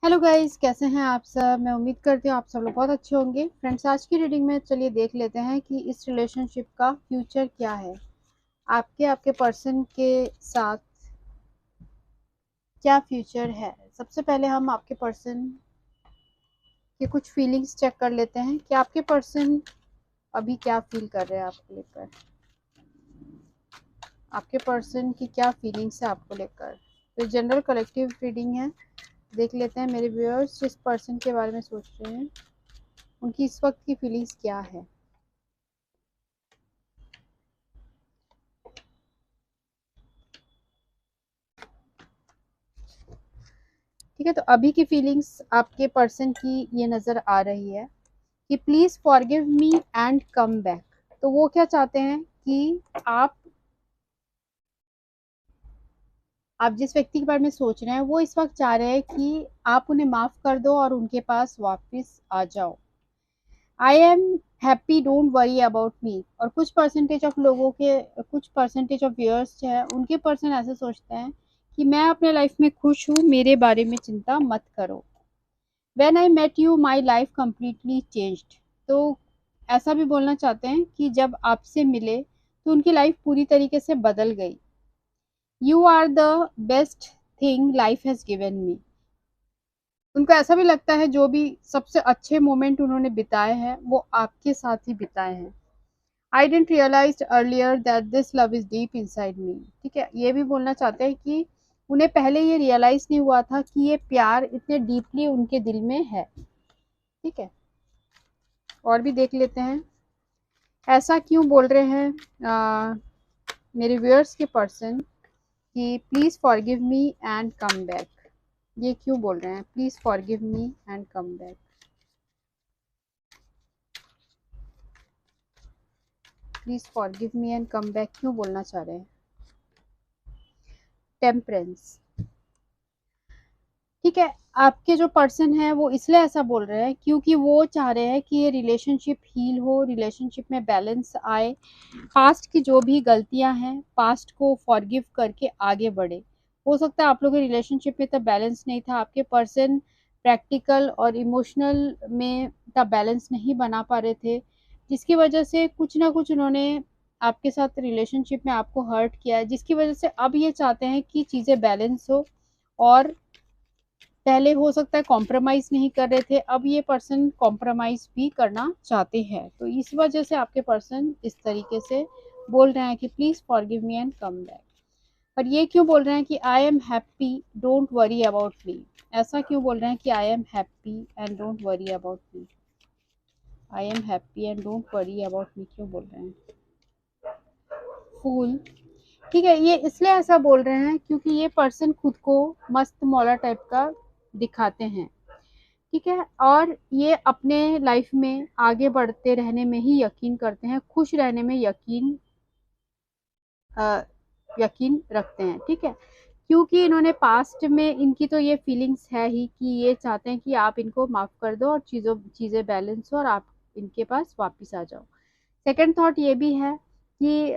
Hello guys, कैसे हैं आप सब। मैं उम्मीद करती हूँ आप सब लोग बहुत अच्छे होंगे। फ्रेंड्स, आज की रीडिंग में चलिए देख लेते हैं कि इस रिलेशनशिप का फ्यूचर क्या है। आपके आपके पर्सन के साथ क्या फ्यूचर है। सबसे पहले हम आपके पर्सन के कुछ फीलिंग्स चेक कर लेते हैं कि आपके पर्सन अभी क्या फील कर रहे हैं आपको लेकर। आपके पर्सन की क्या फीलिंग्स है आपको लेकर। तो जनरल कलेक्टिव रीडिंग है। देख लेते हैं मेरे व्यूअर्स जिस पर्सन के बारे में सोच रहे हैं उनकी इस वक्त की फीलिंग्स क्या है। ठीक है, तो अभी की फीलिंग्स आपके पर्सन की ये नज़र आ रही है कि please forgive me and come back. तो वो क्या चाहते हैं कि आप जिस व्यक्ति के बारे में सोच रहे हैं वो इस वक्त चाह रहे हैं कि आप उन्हें माफ़ कर दो और उनके पास वापस आ जाओ। I am happy, don't worry about me. और कुछ परसेंटेज ऑफ व्यूअर्स जो है उनके पर्सन ऐसे सोचते हैं कि मैं अपने लाइफ में खुश हूँ, मेरे बारे में चिंता मत करो। When I met you, my life completely changed। तो ऐसा भी बोलना चाहते हैं कि जब आपसे मिले तो उनकी लाइफ पूरी तरीके से बदल गई। You are the best thing life has given me. उनको ऐसा भी लगता है जो भी सबसे अच्छे मोमेंट उन्होंने बिताए हैं वो आपके साथ ही बिताए हैं। I didn't realise earlier that this love is deep inside me. ठीक है, ये भी बोलना चाहते हैं कि उन्हें पहले ये रियलाइज नहीं हुआ था कि ये प्यार इतने डीपली उनके दिल में है। ठीक है, और भी देख लेते हैं ऐसा क्यों बोल रहे हैं मेरे व्यूअर्स के पर्सन कि please forgive me and come back. ये क्यों बोल रहे हैं please forgive me and come back. Please forgive me and come back क्यों बोलना चाह रहे हैं। टेम्परेंस। ठीक है, आपके जो पर्सन है वो इसलिए ऐसा बोल रहे हैं क्योंकि वो चाह रहे हैं कि ये रिलेशनशिप हील हो, रिलेशनशिप में बैलेंस आए। पास्ट की जो भी गलतियां हैं पास्ट को फॉरगिव करके आगे बढ़े। हो सकता है आप लोगों के रिलेशनशिप में तब बैलेंस नहीं था, आपके पर्सन प्रैक्टिकल और इमोशनल में तब बैलेंस नहीं बना पा रहे थे, जिसकी वजह से कुछ ना कुछ उन्होंने आपके साथ रिलेशनशिप में आपको हर्ट किया है, जिसकी वजह से अब ये चाहते हैं कि चीज़ें बैलेंस हो। और पहले हो सकता है कॉम्प्रोमाइज नहीं कर रहे थे, अब ये पर्सन कॉम्प्रोमाइज भी करना चाहते हैं। तो इस वजह से आपके पर्सन इस तरीके से बोल रहे हैं कि please forgive me and come back. पर ये क्यों बोल रहे हैं कि I am happy, don't worry about me. ऐसा क्यों बोल रहे हैं कि I am happy and don't worry about me. I am happy and don't worry about me क्यों बोल रहे हैं। फूल। ठीक है, ये इसलिए ऐसा बोल रहे हैं क्योंकि ये पर्सन खुद को मस्त मौला टाइप का दिखाते हैं। ठीक है, और ये अपने लाइफ में आगे बढ़ते रहने में ही यकीन करते हैं, खुश रहने में यकीन रखते हैं। ठीक है, क्योंकि इन्होंने पास्ट में इनकी तो ये फीलिंग्स है ही कि ये चाहते हैं कि आप इनको माफ़ कर दो और चीज़ें बैलेंस हो और आप इनके पास वापस आ जाओ। सेकंड थॉट ये भी है कि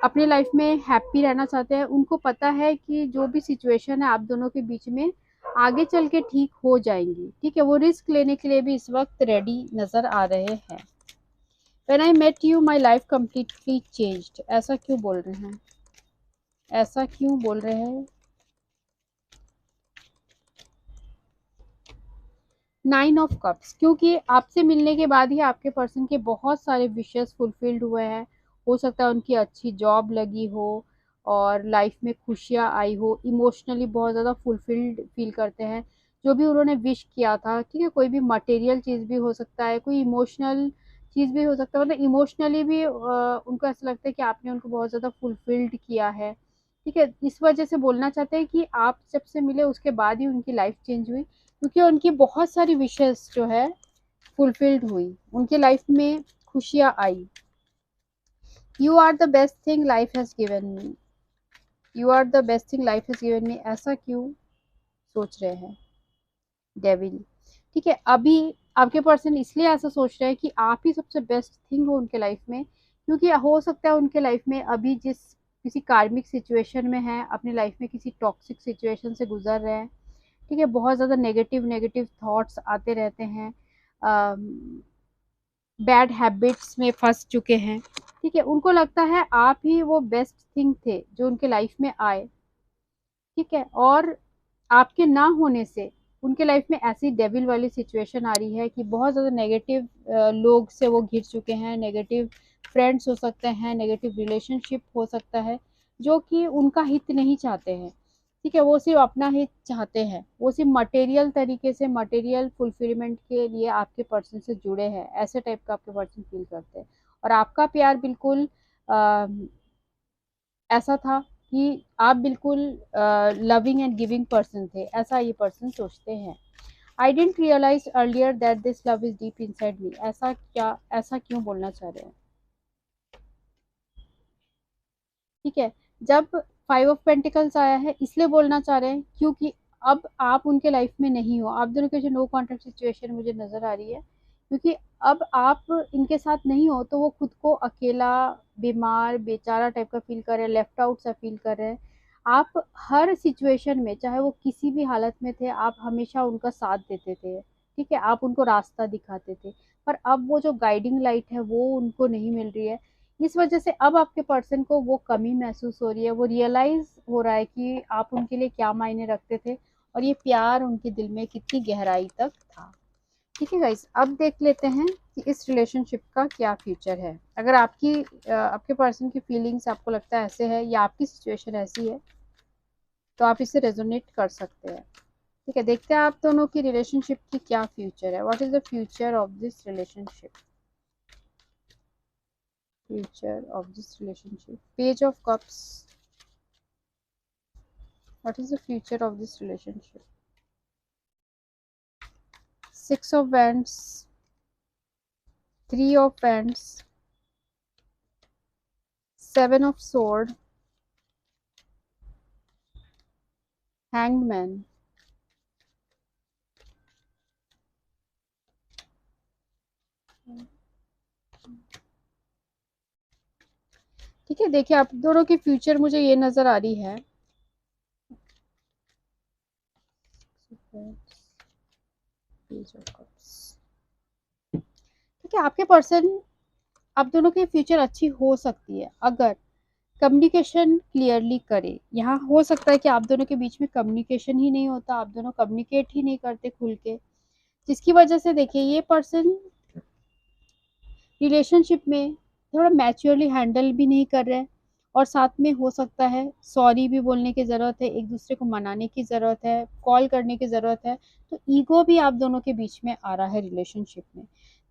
अपने लाइफ में हैप्पी रहना चाहते हैं। उनको पता है कि जो भी सिचुएशन है आप दोनों के बीच में आगे चल के ठीक हो जाएंगी। ठीक है, वो रिस्क लेने के लिए भी इस वक्त रेडी नज़र आ रहे हैं। When I met you my life completely changed. ऐसा क्यों बोल रहे हैं, ऐसा क्यों बोल रहे हैं। 9 ऑफ कप्स, क्योंकि आपसे मिलने के बाद ही आपके पर्सन के बहुत सारे विशेस फुलफिल्ड हुए हैं। हो सकता है उनकी अच्छी जॉब लगी हो और लाइफ में खुशियाँ आई हो, इमोशनली बहुत ज़्यादा फुलफिल्ड फील करते हैं जो भी उन्होंने विश किया था। ठीक है, कोई भी मटेरियल चीज़ भी हो सकता है, कोई इमोशनल चीज़ भी हो सकता है, मतलब इमोशनली भी उनको ऐसा लगता है कि आपने उनको बहुत ज़्यादा फुलफिल्ड किया है। ठीक है, इस वजह से बोलना चाहते हैं कि आप जब से मिले उसके बाद ही उनकी लाइफ चेंज हुई, क्योंकि उनकी बहुत सारी विशेस जो है फुलफिल्ड हुई, उनके लाइफ में खुशियाँ आई। You are the best thing life has given me. You are the best thing life has given me, ऐसा क्यों सोच रहे हैं। डेविल। ठीक है, अभी आपके पर्सन इसलिए ऐसा सोच रहे हैं कि आप ही सबसे बेस्ट थिंग हो उनके लाइफ में, क्योंकि हो सकता है उनके लाइफ में अभी किसी कार्मिक सिचुएशन में है, अपनी लाइफ में किसी टॉक्सिक सिचुएशन से गुजर रहे हैं, ठीक है, बहुत ज़्यादा नेगेटिव नेगेटिव थॉट्स आते रहते हैं, बैड हैबिट्स में फंस चुके हैं। ठीक है, उनको लगता है आप ही वो बेस्ट थिंग थे जो उनके लाइफ में आए। ठीक है, और आपके ना होने से उनके लाइफ में ऐसी डेविल वाली सिचुएशन आ रही है कि बहुत ज़्यादा नेगेटिव लोग से वो घिर चुके हैं, नेगेटिव फ्रेंड्स हो सकते हैं, नेगेटिव रिलेशनशिप हो सकता है, जो कि उनका हित नहीं चाहते हैं। ठीक है, वो सिर्फ अपना हित चाहते हैं, वो सिर्फ मटेरियल तरीके से, मटेरियल फुलफिलमेंट के लिए आपके पर्सन से जुड़े हैं, ऐसे टाइप का आपके पर्सन फील करते हैं। और आपका प्यार बिल्कुल ऐसा था कि आप बिल्कुल लविंग एंड गिविंग पर्सन थे, ऐसा ये पर्सन सोचते हैं। I didn't realise earlier that this love is deep inside me, ऐसा क्यों बोलना चाह रहे हैं। ठीक है, जब 5 ऑफ पेंटिकल्स आया है इसलिए बोलना चाह रहे हैं क्योंकि अब आप उनके लाइफ में नहीं हो। आप दोनों के जो नो कॉन्टेक्ट सिचुएशन मुझे नजर आ रही है, क्योंकि अब आप इनके साथ नहीं हो तो वो खुद को अकेला, बीमार, बेचारा टाइप का फील कर रहे हैं, लेफ्ट आउट सा फील कर रहे हैं। आप हर सिचुएशन में, चाहे वो किसी भी हालत में थे, आप हमेशा उनका साथ देते थे। ठीक है, आप उनको रास्ता दिखाते थे, पर अब वो जो गाइडिंग लाइट है वो उनको नहीं मिल रही है। इस वजह से अब आपके पर्सन को वो कमी महसूस हो रही है, वो रियलाइज हो रहा है कि आप उनके लिए क्या मायने रखते थे और ये प्यार उनके दिल में कितनी गहराई तक था। ठीक है गाइस, अब देख लेते हैं कि इस रिलेशनशिप का क्या फ्यूचर है। अगर आपके पर्सन की फीलिंग्स आपको लगता है ऐसे है या आपकी सिचुएशन ऐसी है, तो आप इसे रेजोनेट कर सकते हैं। ठीक है, देखते हैं आप दोनों की रिलेशनशिप की क्या फ्यूचर है। What is the future of this relationship? Future of this relationship. Page of Cups. What is the future of this relationship? 6 of Wands, 3 of Wands, 7 of Swords, Hanged Man. ठीक है, देखिए आप दोनों की future मुझे ये नजर आ रही है। ठीक है, आपके पर्सन, आप दोनों की फ्यूचर अच्छी हो सकती है अगर कम्युनिकेशन क्लियरली करे। यहाँ हो सकता है कि आप दोनों के बीच में कम्युनिकेशन ही नहीं होता, आप दोनों कम्युनिकेट ही नहीं करते खुल के, जिसकी वजह से देखिए ये पर्सन रिलेशनशिप में थोड़ा मैच्योरली हैंडल भी नहीं कर रहे हैं। और साथ में हो सकता है सॉरी भी बोलने की ज़रूरत है, एक दूसरे को मनाने की ज़रूरत है, कॉल करने की ज़रूरत है। तो ईगो भी आप दोनों के बीच में आ रहा है रिलेशनशिप में।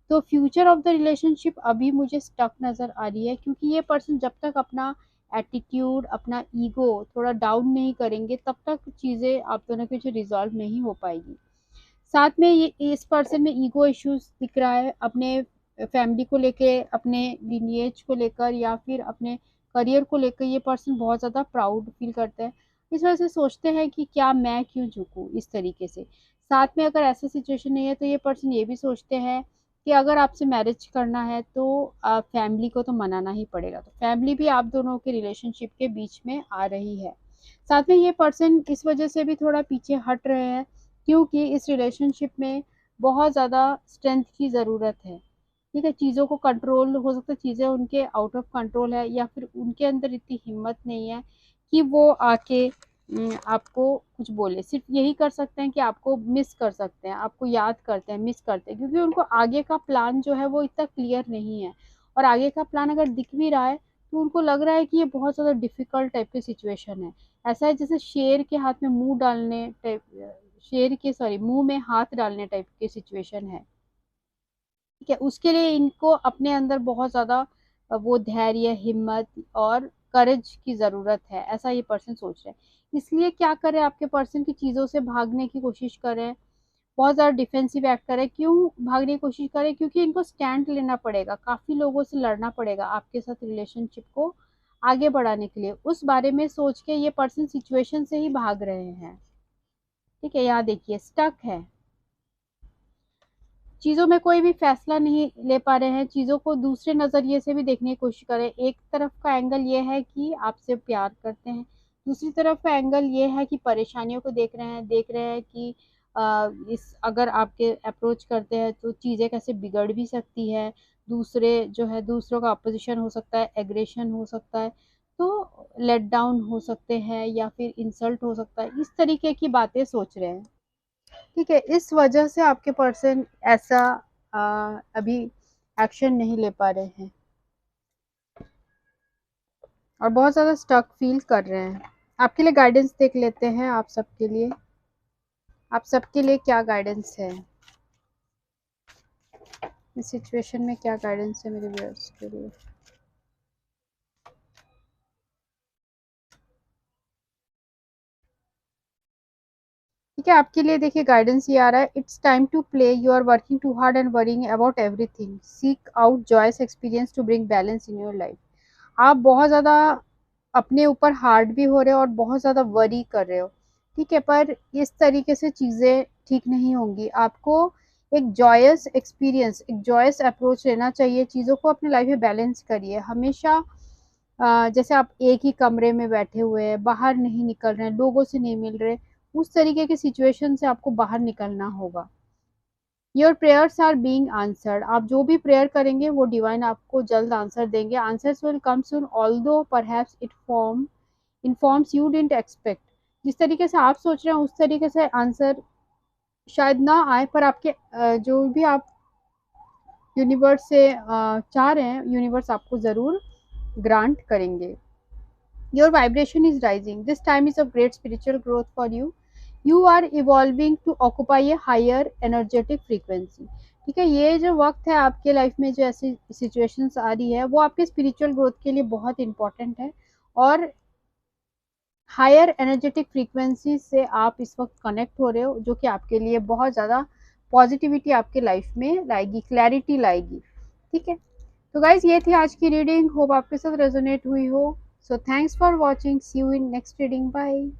तो फ्यूचर ऑफ द रिलेशनशिप अभी मुझे स्टक नज़र आ रही है, क्योंकि ये पर्सन जब तक अपना एटीट्यूड, अपना ईगो थोड़ा डाउन नहीं करेंगे तब तक चीज़ें आप दोनों की जो रिजॉल्व नहीं हो पाएगी। साथ में ये इस पर्सन में ईगो इश्यूज दिख रहा है, अपने फैमिली को लेके, अपने लिनिएज को लेकर या फिर अपने करियर को लेकर ये पर्सन बहुत ज़्यादा प्राउड फील करता है। इस वजह से सोचते हैं कि क्या मैं क्यों झुकूं इस तरीके से। साथ में अगर ऐसा सिचुएशन नहीं है तो ये पर्सन ये भी सोचते हैं कि अगर आपसे मैरिज करना है तो फैमिली को तो मनाना ही पड़ेगा। तो फैमिली भी आप दोनों के रिलेशनशिप के बीच में आ रही है। साथ में ये पर्सन इस वजह से भी थोड़ा पीछे हट रहे हैं क्योंकि इस रिलेशनशिप में बहुत ज़्यादा स्ट्रेंथ की ज़रूरत है। ठीक है, चीज़ों को कंट्रोल, हो सकता है चीज़ें उनके आउट ऑफ कंट्रोल है या फिर उनके अंदर इतनी हिम्मत नहीं है कि वो आके आपको कुछ बोले। सिर्फ यही कर सकते हैं कि आपको मिस कर सकते हैं, आपको याद करते हैं, मिस करते हैं, क्योंकि उनको आगे का प्लान जो है वो इतना क्लियर नहीं है। और आगे का प्लान अगर दिख भी रहा है तो उनको लग रहा है कि ये बहुत ज़्यादा डिफिकल्ट टाइप की सिचुएशन है। ऐसा है जैसे शेर के हाथ में मुंह डालने टाइप, शेर के सॉरी मुंह में हाथ डालने टाइप की सिचुएशन है। ठीक है, उसके लिए इनको अपने अंदर बहुत ज़्यादा वो धैर्य, हिम्मत और करेज की ज़रूरत है, ऐसा ये पर्सन सोच रहे हैं। इसलिए क्या करें, आपके पर्सन की चीज़ों से भागने की कोशिश करें, बहुत ज़्यादा डिफेंसिव एक्ट करें। क्यों भागने की कोशिश करें? क्योंकि इनको स्टैंड लेना पड़ेगा, काफ़ी लोगों से लड़ना पड़ेगा आपके साथ रिलेशनशिप को आगे बढ़ाने के लिए। उस बारे में सोच के ये पर्सन सिचुएशन से ही भाग रहे हैं। ठीक है, यहाँ देखिए स्टक है, चीज़ों में कोई भी फैसला नहीं ले पा रहे हैं, चीज़ों को दूसरे नज़रिए से भी देखने की कोशिश करें। एक तरफ का एंगल ये है कि आपसे प्यार करते हैं, दूसरी तरफ का एंगल ये है कि परेशानियों को देख रहे हैं कि इस अगर आपके अप्रोच करते हैं तो चीज़ें कैसे बिगड़ भी सकती है, दूसरे जो है दूसरों का अपोजिशन हो सकता है, एग्रेशन हो सकता है, तो लेट डाउन हो सकते हैं या फिर इंसल्ट हो सकता है, इस तरीके की बातें सोच रहे हैं। ठीक है, इस वजह से आपके पर्सन ऐसा अभी एक्शन नहीं ले पा रहे हैं और बहुत ज़्यादा स्टक फील कर रहे हैं। आपके लिए गाइडेंस देख लेते हैं, आप सबके लिए क्या गाइडेंस है, इस सिचुएशन में क्या गाइडेंस है मेरे व्यूअर्स के लिए। ठीक है, आपके लिए देखिए गाइडेंस ये आ रहा है, it's time to play, you are working too hard and worrying about everything, seek out joyous experience to bring balance in your life. आप बहुत ज़्यादा अपने ऊपर हार्ड भी हो रहे हो और बहुत ज़्यादा वरी कर रहे हो। ठीक है, पर इस तरीके से चीज़ें ठीक नहीं होंगी। आपको एक जॉयस एक्सपीरियंस, एक जॉयस अप्रोच लेना चाहिए, चीज़ों को अपनी लाइफ में बैलेंस करिए हमेशा। जैसे आप एक ही कमरे में बैठे हुए हैं, बाहर नहीं निकल रहे हैं, लोगों से नहीं मिल रहे, उस तरीके की सिचुएशन से आपको बाहर निकलना होगा। Your prayers are being answered, आप जो भी प्रेयर करेंगे वो डिवाइन आपको जल्द आंसर देंगे। Answers will come soon although perhaps it form informs you didn't expect. जिस तरीके से आप सोच रहे हैं उस तरीके से आंसर शायद ना आए, पर आपके जो भी आप यूनिवर्स से चाह रहे हैं, यूनिवर्स आपको ज़रूर ग्रांट करेंगे। Your vibration is rising, this time is of great spiritual growth for you, you are evolving to occupy a higher energetic frequency. ठीक है, ये जो वक्त है आपके लाइफ में, जो ऐसी सिचुएशंस आ रही है वो आपके स्पिरिचुअल ग्रोथ के लिए बहुत इंपॉर्टेंट है और हायर एनर्जेटिक फ्रीक्वेंसी से आप इस वक्त कनेक्ट हो रहे हो, जो कि आपके लिए बहुत ज़्यादा पॉजिटिविटी आपके लाइफ में लाएगी, क्लैरिटी लाएगी। ठीक है, तो गाइज ये थी आज की रीडिंग, होप आपके साथ रेजोनेट हुई हो। So thanks for watching, see you in next reading, bye.